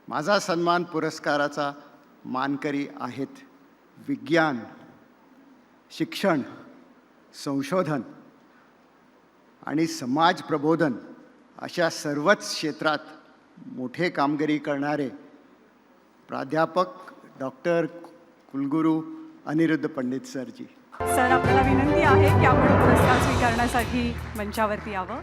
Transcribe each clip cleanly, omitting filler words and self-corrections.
माझा सन्मान पुरस्काराचा मानकरी आहेत विज्ञान, शिक्षण, संशोधन आणि समाज प्रबोधन अशा सर्वच क्षेत्रात मोठे कामगिरी करणारे प्राध्यापक डॉक्टर कुलगुरू अनिरुद्ध पंडित सरजी. सर, आपल्याला विनंती आहे की आपण पुरस्कार स्वीकारण्यासाठी मंचावरती यावं.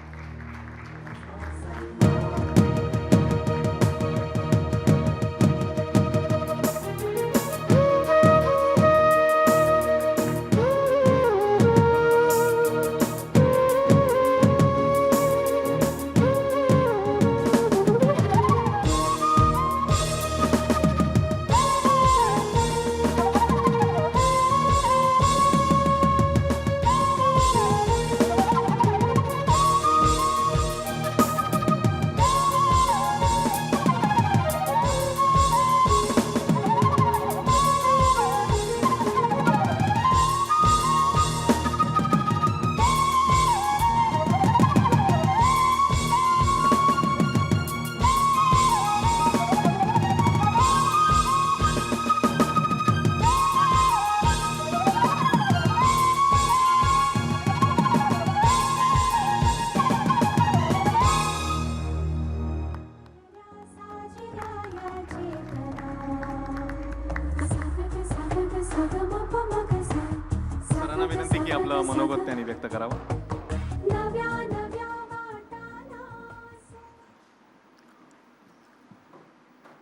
सरांना विनंती की आपलं मनोगत त्यांनी व्यक्त करावं.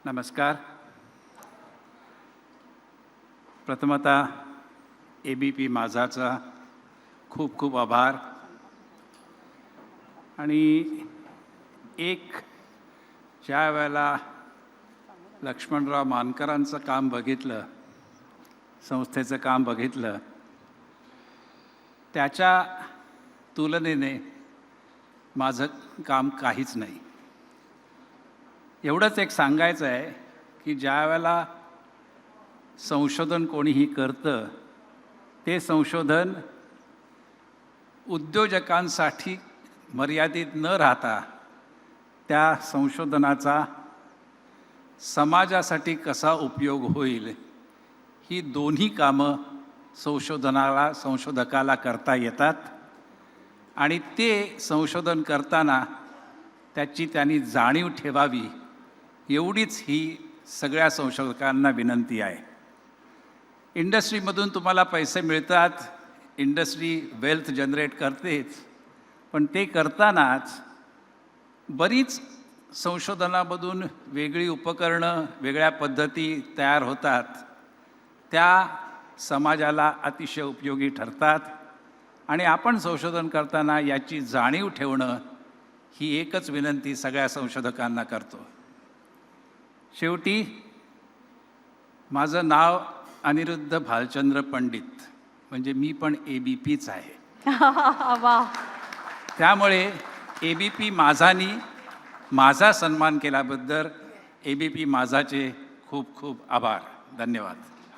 नमस्कार. प्रथमतः ABP माझाचा खूप खूप आभार. आणि एक ज्या वेळेला लक्ष्मणराव मानकरांचं काम बघितलं, संस्थेचं काम बघितलं, त्याच्या तुलनेने माझं काम काहीच नाही. एवढंच एक सांगायचं आहे की ज्या वेळेला संशोधन कोणीही करतं, ते संशोधन उद्योजकांसाठी मर्यादित न राहता त्या संशोधनाचा समाजासाठी कसा उपयोग होईल, ही दोन्ही कामं संशोधकाला करता येतात. आणि ते संशोधन करताना त्याची त्यांनी जाणीव ठेवावी, एवढीच ही सगळ्या संशोधकांना विनंती आहे. इंडस्ट्रीमधून तुम्हाला पैसे मिळतात, इंडस्ट्री वेल्थ जनरेट करतेच, पण ते करतानाच बरीच संशोधनामधून वेगळी उपकरणं, वेगळ्या पद्धती तयार होतात, त्या समाजाला अतिशय उपयोगी ठरतात. आणि आपण संशोधन करताना याची जाणीव ठेवणं ही एकच विनंती सगळ्या संशोधकांना करतो. शेवटी माझं नाव अनिरुद्ध भालचंद्र पंडित, म्हणजे मी पण ABPच आहे. वा. त्यामुळे ABP माझानी माझा सन्मान केल्याबद्दल ABP माझाचे खूप खूप आभार. धन्यवाद.